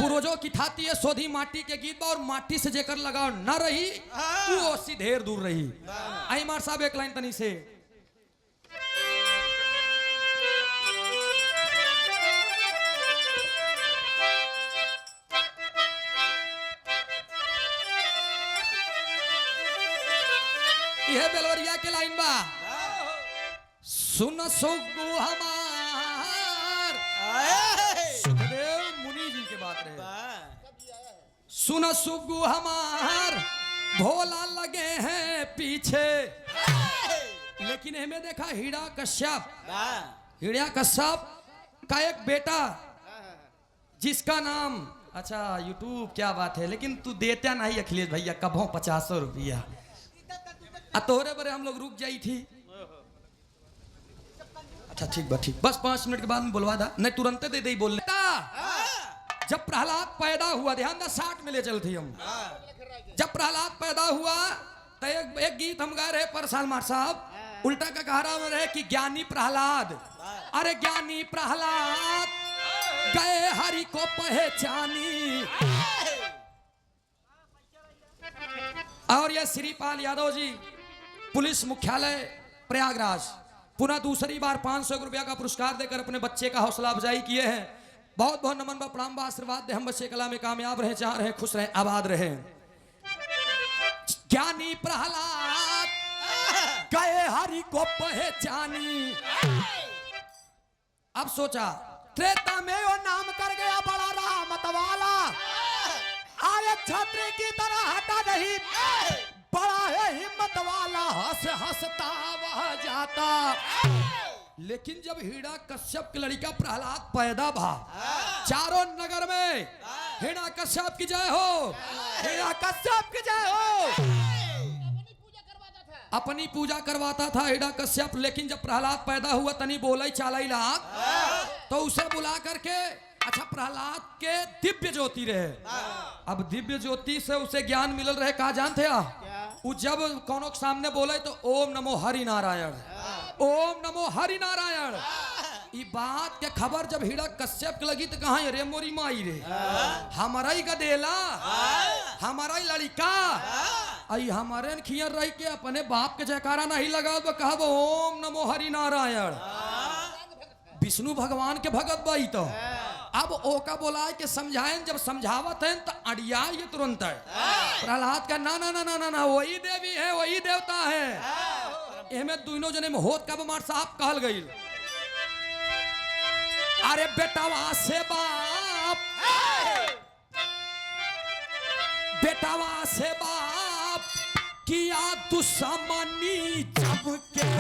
पूर्वजों की थाती है सोधी माटी के गीत बा और माटी से जेकर लगाव न रही वो ओसी ढेर दूर रही। आई मार साहब एक लाइन तनी से यह बेलवरिया के लाइन बा सुन सुगु हमार सुखदेव मुनि जी के बात रहे। सुन सुगु हमार भोला लगे हैं पीछे, लेकिन हमें देखा हिड़ा कश्यप का एक बेटा जिसका नाम अच्छा यूट्यूब क्या बात है, लेकिन तू देता नहीं अखिलेश भैया कभों 50 रुपया तोहरे बरे हम लोग रुक जाई थी। अच्छा ठीक बस 5 मिनट के बाद में बुलवा दा नहीं तुरंत दे दे बोलने। जब प्रहलाद पैदा हुआ ध्यान दा 60 में ले चलती हम। जब प्रहलाद पैदा हुआ तो एक गीत हम गा रहे पर सलमान साहब उल्टा का कह रहा रहे कि ज्ञानी प्रहलाद, अरे ज्ञानी प्रहलाद गए हरि को पहचानी। और ये श्रीपाल यादव जी पुलिस मुख्यालय प्रयागराज पुनः दूसरी बार 500 रुपया का पुरस्कार देकर अपने बच्चे का हौसला अफजाई किए हैं। बहुत बहुत नमन बा प्रणाम बा आशीर्वाद दे हम बच्चे कला में कामयाब रहे, जहां रहे खुश रहे आबाद रहे। ज्ञानी प्रहलाद गए हरि को पहचानी। अब सोचा त्रेता में वो नाम कर गया बड़ा रहमत वाला, आए छात्र की तरह हटा नहीं बड़ा है हिम्मत वाला, हंसता वह जाता। लेकिन जब हिड़ा कश्यप की लड़का प्रहलाद पैदा भा चारों नगर में हिड़ा कश्यप की जय हो, हिड़ा कश्यप की जय हो, अपनी पूजा करवाता था हिड़ा कश्यप। लेकिन जब प्रहलाद पैदा हुआ तनी बोले चालाई लाख तो उसे बुला करके अच्छा प्रहलाद के दिव्य ज्योति रहे। अब दिव्य ज्योति से उसे ज्ञान मिलल रहे, कहा जानते वो जब कौनों के सामने बोले तो ओम नमो हरि नारायण, ओम नमो हरि नारायण। ये बात के खबर जब हिड़ा कश्यप के लगी तो कहा रे मोरी माई रे हमारा ही गदेला हमारा ही लड़का आई हमारे खियर रही के अपने बाप के जयकारा नहीं लगा तो कहा ओम नमो हरि नारायण। विष्णु भगवान के भगत बाई तो अब ओका बोला के समझाएं, जब समझावत हैं तो अड़िया ये तुरंत है। प्रहलाद का ना ना ना ना ना ना वही देवी है वही देवता है। एमे दोनों जने में होत का बमार साहब कहल गई। अरे बेटावा से बाप बेटावा से बाप किया दुश्मनी जब के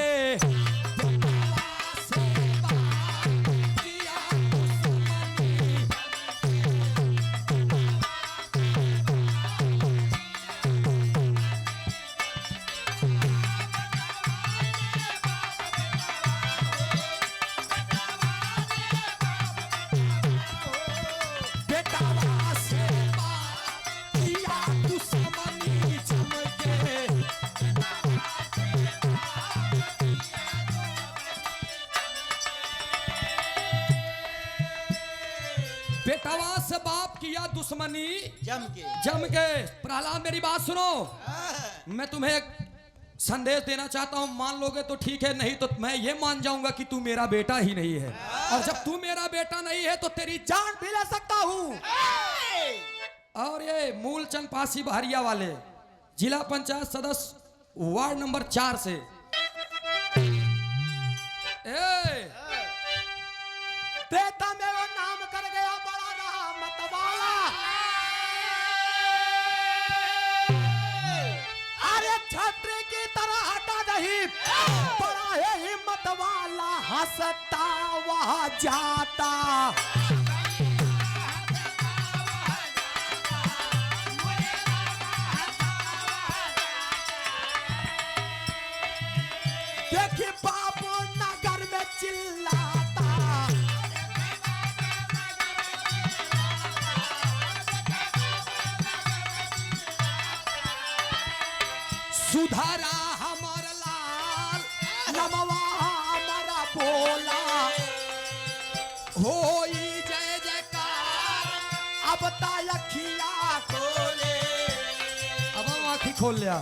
बेटावा से बाप किया दुश्मनी जम के। प्रहलाद मेरी बात सुनो, मैं तुम्हें एक संदेश देना चाहता हूं, मान लोगे तो ठीक है, नहीं तो मैं ये मान जाऊंगा कि तू मेरा बेटा ही नहीं है। और जब तू मेरा बेटा नहीं है तो तेरी जान भी ले सकता हूं। और ये मूलचंद पासी बहरिया वाले जिला पंचायत सदस्य वार्ड नंबर 4 से देता में वो नाम कर गया बड़ा रहमत वाला, अरे छात्र की तरह हटा नहीं बड़ा है हिम्मत वाला, हंसता वह जाता। देखिए बाबू नगर में चिल्लाता, सुधारा हमारा लाल नमवा हमारा बोला, होई जय जयकार अब तायखिया खोले। अब हम आँखी खोल लिया।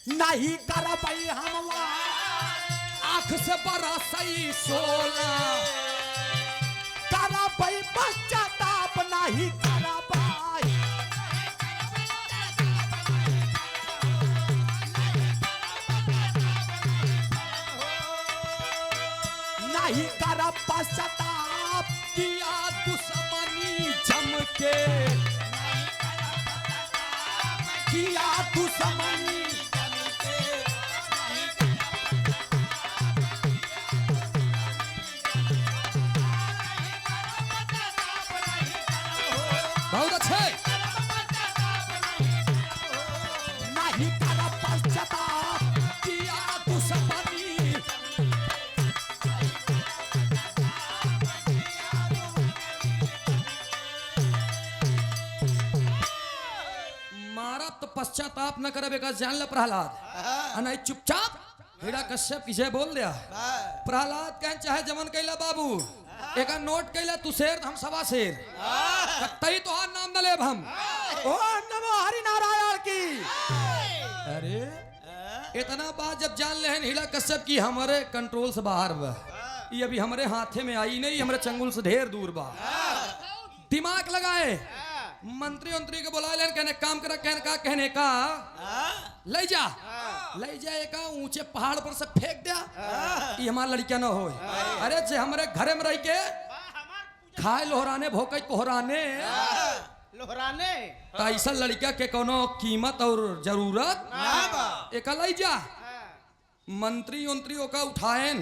नहीं कर पाई हम आँख से बरसई सोला। कर पाई पश्चाताप नहीं कर पाई। नहीं कर पश्चाताप किया दुश्मनी जम के। किया दुश्मनी जम के। बहुत अच्छे। नहीं कर पश्चाताप किया दुश्मनी। तो पश्चाताप न करे बेका जान ल प्रहलाद। नहीं चुपचाप हिड़ा कश्यप किसे बोल दिया। प्रहलाद कह चाहे जमन कैला बाबू एक नोट कैला तू शेर हम सवा शेर तई तो हार नाम न लेब हम। ओ नमो हरि नारायण की। अरे इतना बात जब जान ले हिड़ा कश्यप की हमारे कंट्रोल से बाहर बा। ये अभी हमारे हाथे में आई नहीं, हमारे चंगुल से ढेर दूर बा। दिमाग लगाए मंत्री उंत्री के बुला लेन कहने काम करा कहने का ले जा एक ऊंचे पहाड़ पर से फेंक दिया। ये हमारा लड़कियां ना हो। अरे जे हमारे घरे में रह के खाए लोहराने भोके कोहराने लोहराने ऐसा लड़किया के कोनो कीमत और जरूरत एक ले जा। मंत्री उंत्री का उठाएन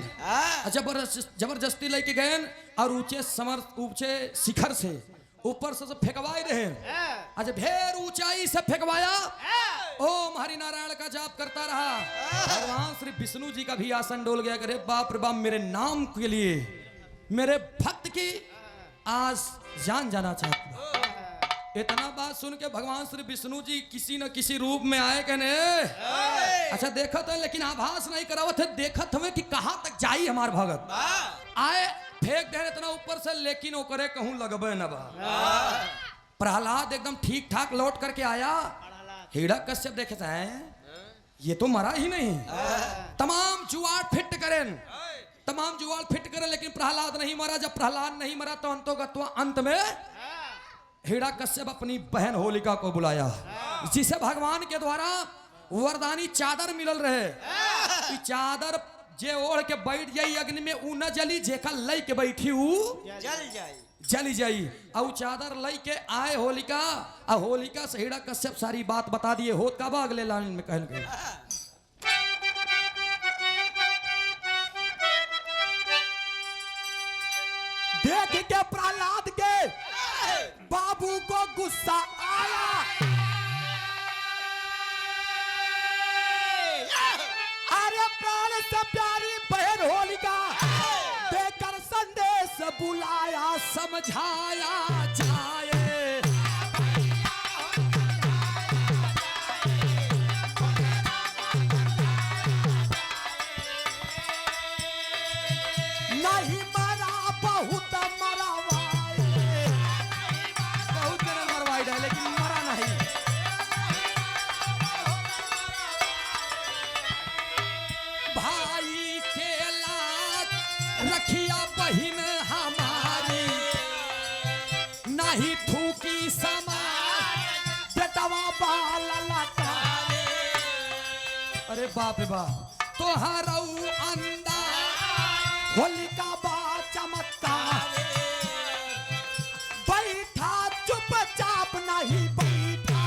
जबरदस्ती लेके गए और ऊंचे शिखर से ऊपर से फेंकवाए रहे। अच्छा ढेर ऊंचाई से फेंकवाया। ओम हरि नारायण का जाप करता रहा। भगवान श्री विष्णु जी का भी आसन डोल गया। करे बाप रे बाप मेरे नाम के लिए मेरे भक्त की आज जान जाना चाहता। इतना बात सुन के भगवान श्री विष्णु जी किसी न किसी रूप में आए कहने अच्छा देखत है लेकिन आभास नहीं करावत है। देखत हमें कि कहां तक जाई हमार भगत। आए फेंक दे इतना ऊपर से लेकिन ओकरे कहूं लगबे न बा। प्रहलाद एकदम ठीक ठाक लौट करके आया। हिड़ा कश्यप देखे हैं ये तो मरा ही नहीं। तमाम जुआड़ फिट करें लेकिन प्रहलाद नहीं मरा। जब प्रहलाद नहीं मरा तो अंत में हिड़ा कश्यप अपनी बहन होलिका को बुलाया जिसे भगवान के द्वारा वरदानी चादर मिलल रहे। चादर जे ओढ़ के बैठ जाई अग्नि में ऊ न जली जेका लई के बैठी ऊ जली जाई। और चादर लई के आए होलिका और होलिका से हिड़ा कश्यप सारी बात बता दिए। होत का अगले लाइन में कहल गई। देख के प्रहलाद के बाबू को गुस्सा आया। अरे प्राण से प्यारी बहन होलिका देकर संदेश बुलाया समझाया जाए। नहीं मरा बहुत मरवाए। बहुत जन मरवाई है लेकिन मरा नहीं। भाई के लाख रखिया बहिन हमारी नहीं थूकी समाज बेटवा बाल लटारे। अरे बाप रे बाप तो हरऊ अंदा होलिका बा चमत्कार। बैठा चुपचाप नहीं बैठा।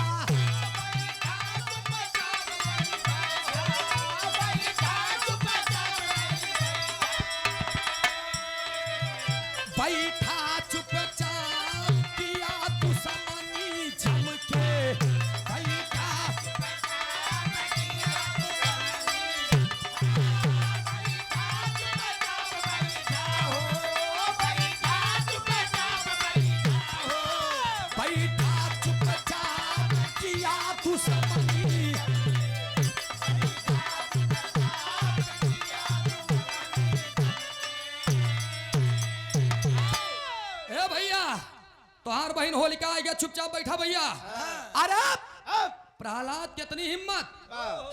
बैठा चुपचाप किया दुश्मनी झमके। बैठा चुपचाप किया दुश्मनी। भैया तुहार बहन होलिका आ गया, चुपचाप बैठा भैया। अरे प्रहलाद कितनी हिम्मत,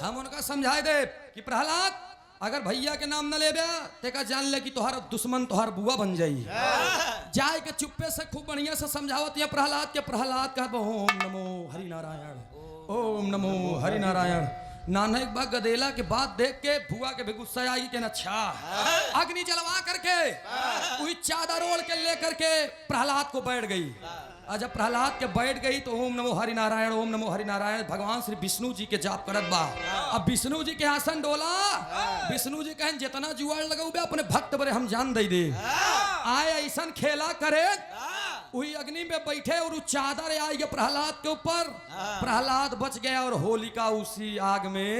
हम उनका समझाए दे कि प्रहलाद अगर भैया के नाम न ले तेका जान ले कि तुहार दुश्मन तुहार बुआ बन जाई। जाए के चुप्पे से खूब बढ़िया से समझावत है प्रहलाद के। प्रहलाद कह ओम नमो हरि नारायण, ओम नमो हरि नारायण। नाना एक बार गदेला के बात देख के बुआ के भी गुस्सा आई कि अच्छा अग्नि जलवा करके वही चादर ओढ़ के लेकर के प्रहलाद को बैठ गई। और जब प्रहलाद के बैठ गई तो ओम नमो हरि नारायण, ओम नमो हरि नारायण भगवान श्री विष्णु जी के जाप करत बा। अब विष्णु जी के आसन डोला, विष्णु जी कहें जितना जुआड़ लगाऊ बे अपने भक्त बरे हम जान दे आए ऐसा खेला करे। वही अग्नि में बैठे और चादर आई गया प्रहलाद के ऊपर, प्रहलाद बच गया और होलिका उसी आग में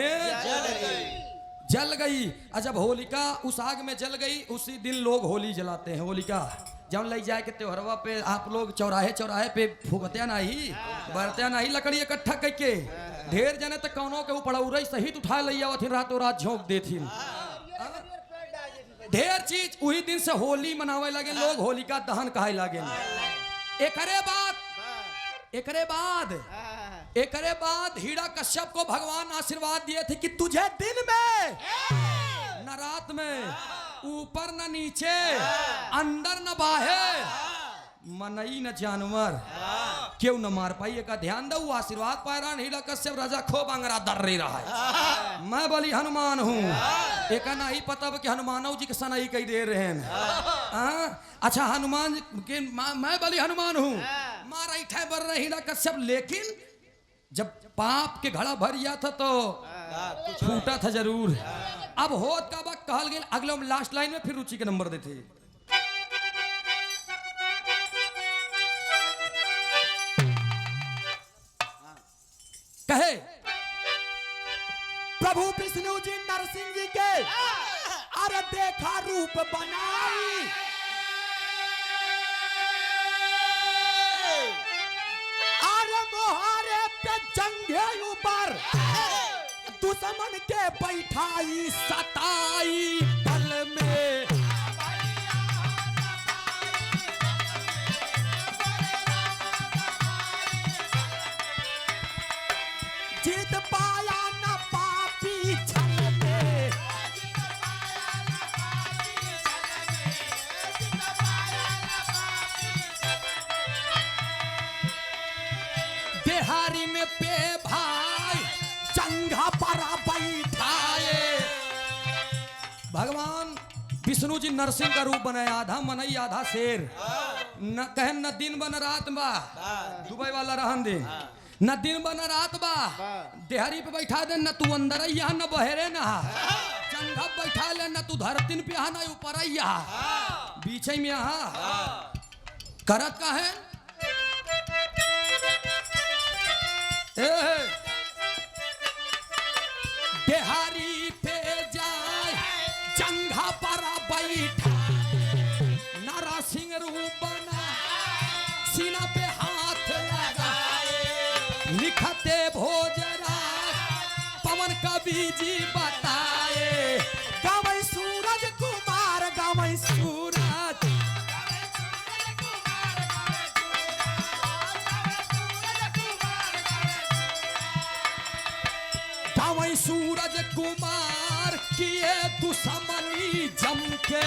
जल गई। और जब होलिका उस आग में जल गई उसी दिन लोग होली जलाते हैं। होलिका जब ले जाए के त्योहरवा पे आप लोग चौराहे चौराहे पे फूकते नहीं, बरते नहीं, लकड़ी इकट्ठा करके ढेर जने तो कौनों के ऊपर उड़ई सहित उठा लिया रातों रात झोंक देथिन। ढेर चीज वही दिन से होली मनावे लगे लोग, होलिका दहन कहे लगे। एकरे बाद हीरा कश्यप को भगवान आशीर्वाद दिए थे कि तुझे दिन में न रात में, ऊपर न नीचे, अंदर न बाहर, मनई न जानवर क्यों न मार पाई। का ध्यान दो आशीर्वाद पा रहा हीरा कश्यप राजा खूब अंगरा दर रहा है। मैं बलि हनुमान हूँ, एक नहीं पता कि हनुमानव जी के सनाई कई दे रहे हैं। अच्छा हनुमान के मैं बलि हनुमान हूँ, मारा इठे बर रहे हीरा कश्यप। लेकिन जब पाप के घड़ा भरिया था तो छूटा था जरूर। अब होत का वक्त कहल गया अगले लास्ट लाइन में फिर रुचि के नंबर देते कहे प्रभु विष्णु जी नरसिंह जी के अरे देखा रूप बनाई, अरे मोहारे पे जंगे ऊपर दुश्मन के बैठाई सताई पल में। जीत पाया न पापी छल में, देहारी में पे भाई चंगा परा बैठाए। भगवान विष्णु जी नरसिंह का रूप बनाया, आधा मनई आधा शेर। न कहे न दिन बन रात बा, दुबई वाला रहन दिन, न दिन बन रात बा, देहरी पे बैठा दे न तू अंदर अइया न बहरे न चंगा बैठा ले न तू धरतीन पे न ऊपर अइया, बीच में यहाँ करत का है। देहारी पे जाए चंगा परा बैठा, नरसिंह रूप बना सीना पे हाथ लगाए, लिखते भोजराज पवन कवि जी बताए। गावै सूरज कुमार गावै सूरज, गावै सूरज कुमार किए दुश्मनी जम के।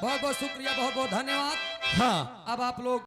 बहुत बहुत शुक्रिया, बहुत बहुत धन्यवाद। हाँ अब आप लोग